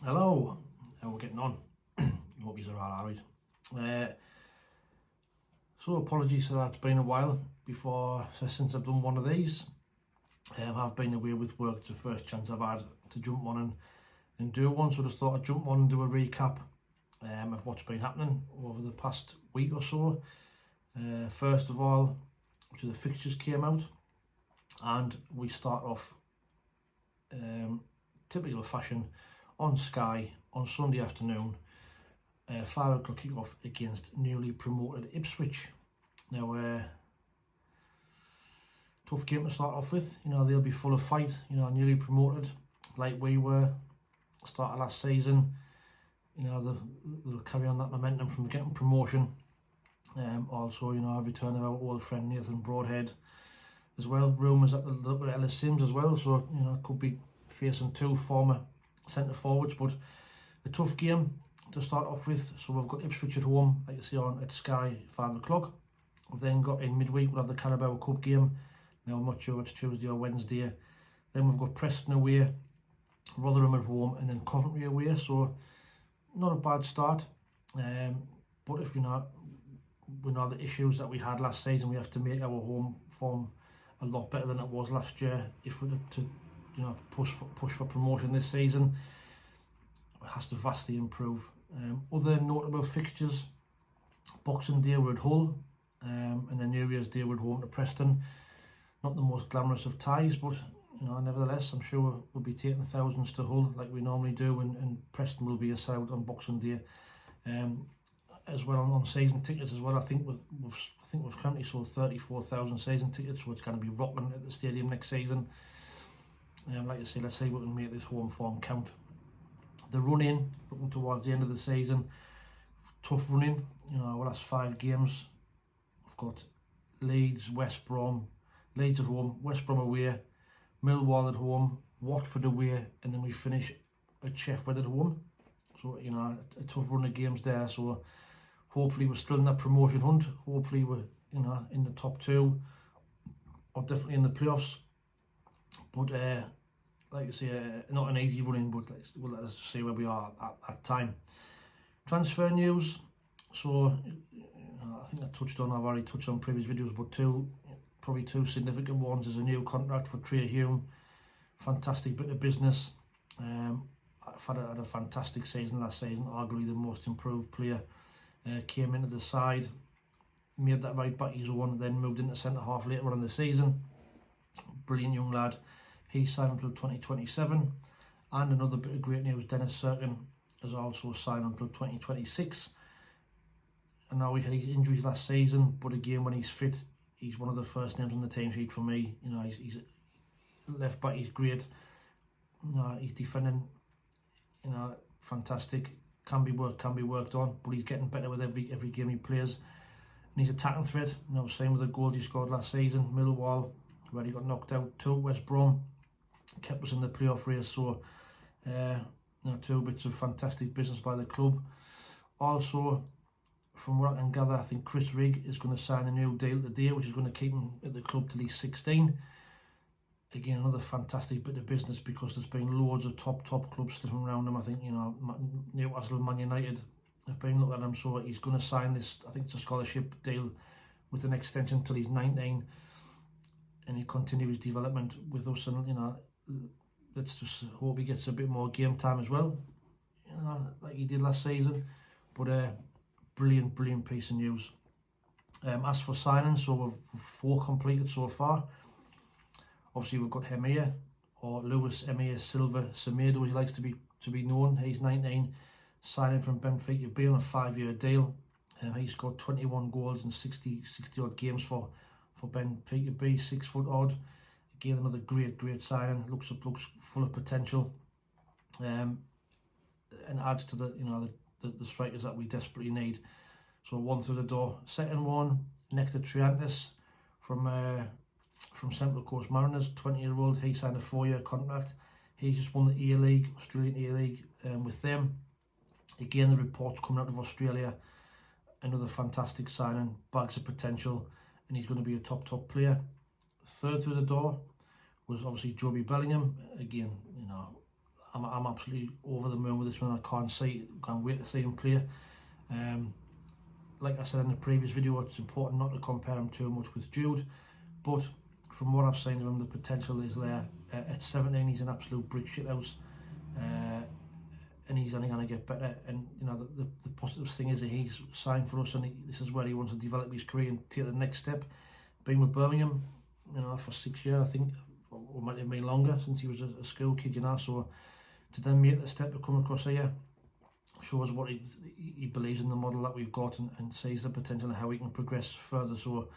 Hello, how we're getting on? Hope you're all right. So apologies for that, it's been a while since I've done one of these. I've been away with work. It's the first chance I've had to jump on and do one, so just thought I'd jump on and do a recap of what's been happening over the past week or so. First of all, the fixtures came out, and we start off typical fashion on Sky on Sunday afternoon, 5 o'clock kick-off against newly promoted Ipswich. Now, tough game to start off with. They'll be full of fight. Newly promoted, like we were, started last season. They'll carry on that momentum from getting promotion. Also, a return of our old friend Nathan Broadhead as well. Rumours that they'll look at Ellis Sims as well, so could be facing two former centre forwards, but a tough game to start off with. So we've got Ipswich at home, like you see, on at Sky, 5 o'clock. We've then got in midweek, we'll have the Carabao Cup game. Now I'm not sure it's Tuesday or Wednesday. Then we've got Preston away, Rotherham at home, and then Coventry away. So not a bad start. But if we know the issues that we had last season, we have to make our home form a lot better than it was last year if we're to push for promotion this season. It has to vastly improve. Other notable fixtures: Boxing Day we're at Hull, and then New Year's Day we're at home to Preston. Not the most glamorous of ties, but nevertheless, I'm sure we'll be taking thousands to Hull like we normally do, and Preston will be a side on Boxing Day. As well on season tickets as well. I think we've currently sold 34,000 season tickets, so it's going to be rocking at the stadium next season. Like I say, let's see if we can make this home form count. The run-in, looking towards the end of the season, tough running. Our last 5 games, we've got Leeds, West Brom, Leeds at home, West Brom away, Millwall at home, Watford away, and then we finish at Sheffield at home. So a tough run of games there. So hopefully we're still in that promotion hunt. Hopefully we're in the top 2, or definitely in the playoffs. But like I say, not an easy running, but let's just see where we are at that time. Transfer news. So I think I've already touched on previous videos, but probably two significant ones. Is a new contract for Trey Hume. Fantastic bit of business. I've had a fantastic season last season, arguably the most improved player. Came into the side, made that right back his own, then moved into centre half later on in the season. Brilliant young lad. He signed until 2027. And another bit of great news: Dennis Serkin has also signed until 2026. And now he had his injuries last season, but again, when he's fit, he's one of the first names on the team sheet for me. He's left back, he's great. He's defending, fantastic. Can be worked on, but he's getting better with every game he plays. And he's attacking threat. Same with the goals he scored last season. Millwall, where he got knocked out to West Brom, kept us in the playoff race. So, 2 bits of fantastic business by the club. Also, from what I can gather, I think Chris Rigg is going to sign a new deal today, which is going to keep him at the club till he's 16. Again, another fantastic bit of business, because there's been loads of top clubs sniffing around him. I think Newcastle and Man United have been looking at him, so he's going to sign this. I think it's a scholarship deal with an extension till he's 19, and he continues his development with us. And let's just hope he gets a bit more game time as well, like he did last season. But brilliant piece of news. As for signings, so we've 4 completed so far. Obviously, we've got Hemir, or Lewis Emir Silva Semedo, as he likes to be known. He's 19, signing from Benfica B on a 5-year deal. He scored 21 goals in 60 odd games for Benfica B, 6 foot odd. Again, another great signing. Looks full of potential, and adds to the strikers that we desperately need. So 1 through the door. Second one, Nectar Triantis from Central Coast Mariners, 20-year-old. He signed a 4-year contract. He's just won the A-League, Australian A-League, with them. Again, the reports coming out of Australia, another fantastic signing, bags of potential, and he's going to be a top player. Third through the door was obviously Joby Bellingham. Again, I'm absolutely over the moon with this one. I can't wait to see him play. Like I said in the previous video, it's important not to compare him too much with Jude, but from what I've seen of him, the potential is there. At 17, he's an absolute brick shithouse, and he's only going to get better. And you know, the positive thing is that he's signed for us, and this is where he wants to develop his career and take the next step. Been with Birmingham, you know, for 6 years, I think, or might have been longer, since he was a school kid, you know. So to then make the step to come across here shows what he believes in the model that we've got, and sees the potential and how he can progress further. So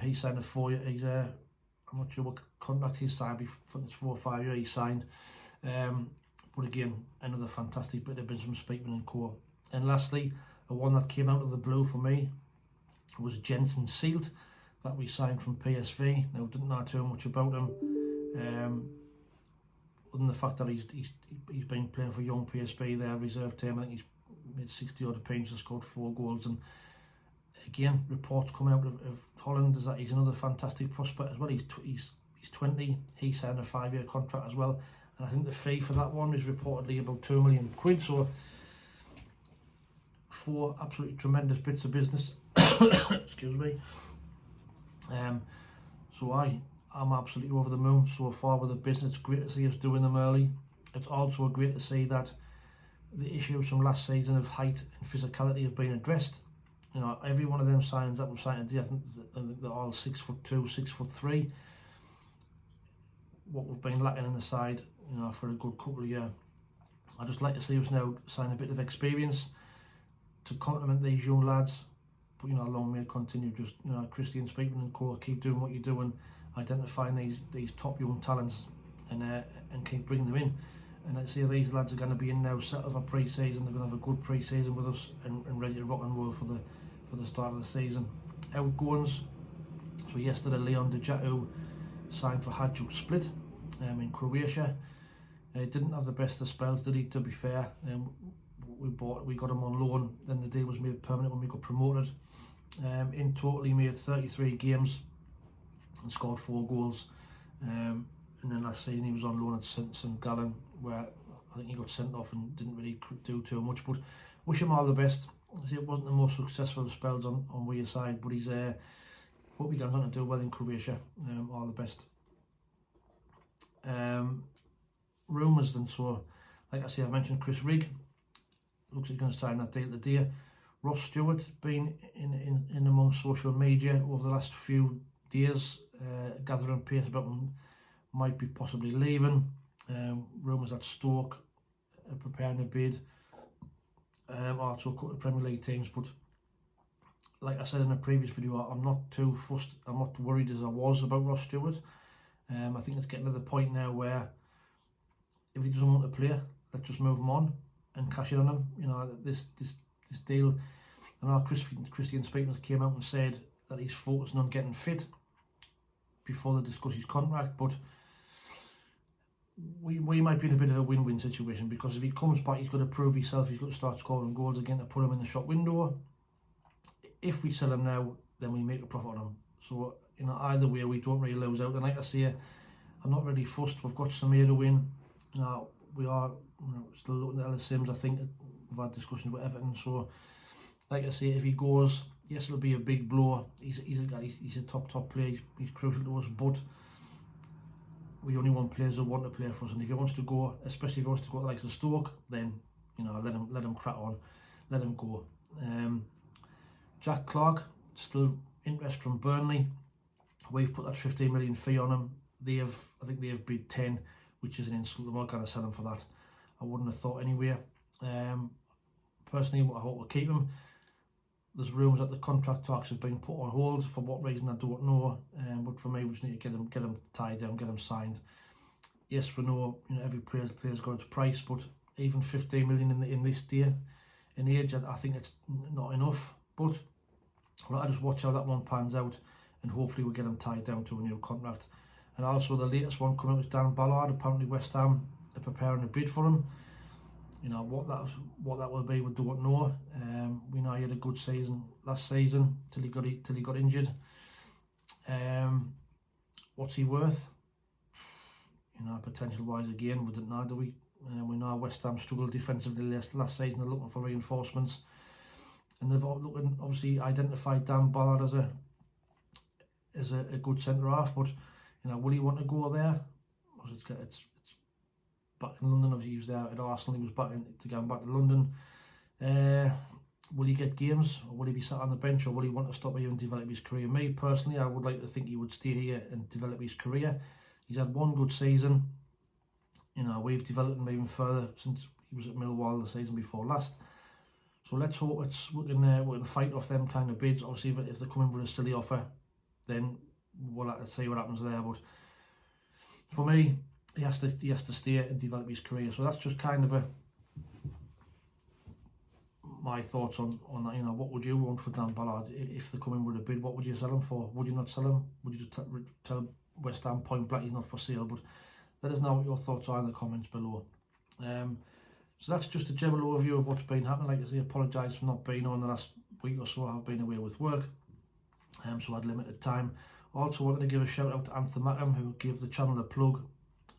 he signed a 4 year. He's I'm not sure what contract he's signed. I think it's 4 or 5 years he signed. But again, another fantastic bit of business from Speakman and Co. And lastly, the one that came out of the blue for me was Jensen Sealed, that we signed from PSV. Now, didn't know too much about him, other than the fact that he's been playing for young PSV there, reserve team. I think he's made 60 odd appearances, scored 4 goals. And again, reports coming out of Holland is that he's another fantastic prospect as well. He's 20. He signed a 5 year contract as well, and I think the fee for that one is reportedly about £2 million. So 4 absolutely tremendous bits of business. Excuse me. So I'm absolutely over the moon so far with the business. It's great to see us doing them early. It's also great to see that the issues from last season of height and physicality have been addressed. You know, every one of them signings that we've signed today, I think they're all 6'2", 6'3". What we've been lacking in the side, you know, for a good couple of years. I'd just like to see us now sign a bit of experience to complement these young lads. But you know, long may it continue. Just, you know, Christian Speakman and Co, keep doing what you're doing, identifying these top young talents, and keep bringing them in. And let's see if these lads are going to be in now, settled for pre-season. They're going to have a good pre-season with us, and ready to rock and roll for the start of the season. Outgoings. So yesterday, Leon Dejatu signed for Hajduk Split in Croatia. Didn't have the best of spells, did he? To be fair, we got him on loan. Then the deal was made permanent when we got promoted. In total, he made 33 games and scored 4 goals. And then last season he was on loan at St Gallen, where I think he got sent off and didn't really do too much. But wish him all the best. It wasn't the most successful spells on Weir's side, but he's hope he goes on to do well in Croatia. All the best. Rumours then. So, like I say, I mentioned Chris Rigg. Looks like he's going to sign that deal today. Ross Stewart been in among social media over the last few days, gathering pace about him might be possibly leaving. Rumours that Stoke are preparing a bid. Also a couple of Premier League teams, but like I said in a previous video, I'm not too fussed. I'm not worried as I was about Ross Stewart. I think it's getting to the point now where if he doesn't want to play, let's just move him on and cash in on him. You know, this deal. I know Christian Speakman came out and said that he's focusing on getting fit before they discuss his contract, but we might be in a bit of a win-win situation, because if he comes back, he's got to prove himself. He's got to start scoring goals again to put him in the shop window. If we sell him now, then we make a profit on him. So, you know, either way, we don't really lose out. And like I say, I'm not really fussed. We've got Semedo in. Now, we are, you know, still looking at Ellis Sims. I think we've had discussions with Everton. So, like I say, if he goes, yes, it'll be a big blow. He's a guy. He's a top player. He's crucial to us. But we only want players who want to play for us. And if he wants to go, especially if he wants to go to like the Stoke, then, you know, let him crack on, let him go. Jack Clark, still interest from Burnley. We've put that 15 million fee on him. I think they have bid 10, which is an insult. We're not going to sell him for that. I wouldn't have thought anyway. Personally, I hope we'll keep him. There's rumours that the contract talks have been put on hold. For what reason, I don't know. But for me, we just need to get him tied down, get him signed. Yes, we know, you know, every player's got its price, but even 15 million in this day and age, I think it's not enough. But I just watch how that one pans out, and hopefully we'll get him tied down to a new contract. And also the latest one coming out is Dan Ballard. Apparently West Ham are preparing a bid for him. You know, what that will be, we don't know. We know he had a good season last season till he got injured. What's he worth? You know, potential wise again, we didn't know, do we? We know West Ham struggled defensively last season. They're looking for reinforcements, and they've obviously identified Dan Ballard as a good centre half. But you know, will he want to go there? It's back in London. Obviously, he was there at Arsenal. He was back to London. Will he get games, or will he be sat on the bench, or will he want to stop here and develop his career? Me personally, I would like to think he would stay here and develop his career. He's had one good season. You know, we've developed him even further since he was at Millwall the season before last. So let's hope we can fight off them kind of bids. Obviously, if they come in with a silly offer, then we'll have to see what happens there. But for me, he has to stay and develop his career. So that's just kind of my thoughts on that. You know, what would you want for Dan Ballard if they come in with a bid? What would you sell him for? Would you not sell him? Would you just tell West Ham point blank he's not for sale? But let us know what your thoughts are in the comments below. So that's just a general overview of what's been happening. Like I say, apologise for not being on the last week or so. I've been away with work, so I had limited time. Also wanted to give a shout out to Exiled Mackem, who gave the channel a plug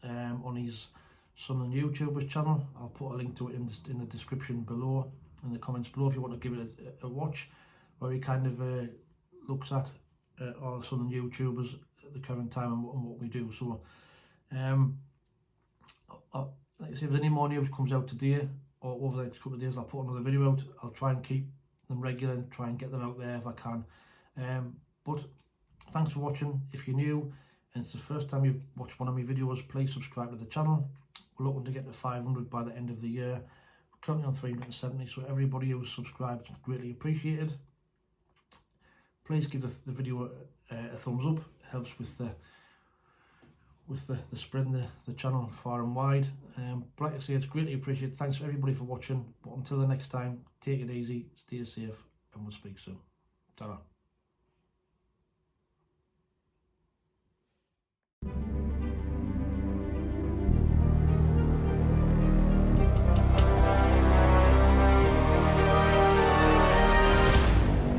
on his Southern YouTubers channel. I'll put a link to it in the description below, in the comments below, if you want to give it a watch, where he kind of looks at all the Southern YouTubers at the current time and what we do. So like I say, if there's any more news comes out today or over the next couple of days, I'll put another video out. I'll try and keep them regular and try and get them out there if I can. But thanks for watching. If you're new and it's the first time you've watched one of my videos, please subscribe to the channel. We're looking to get to 500 by the end of the year. We're currently on 370, so everybody who's subscribed is greatly appreciated. Please give the video a thumbs up. It helps with the spreading the channel far and wide. But like I say, it's greatly appreciated. Thanks for everybody for watching. But until the next time, take it easy, stay safe, and we'll speak soon. Ta-ra.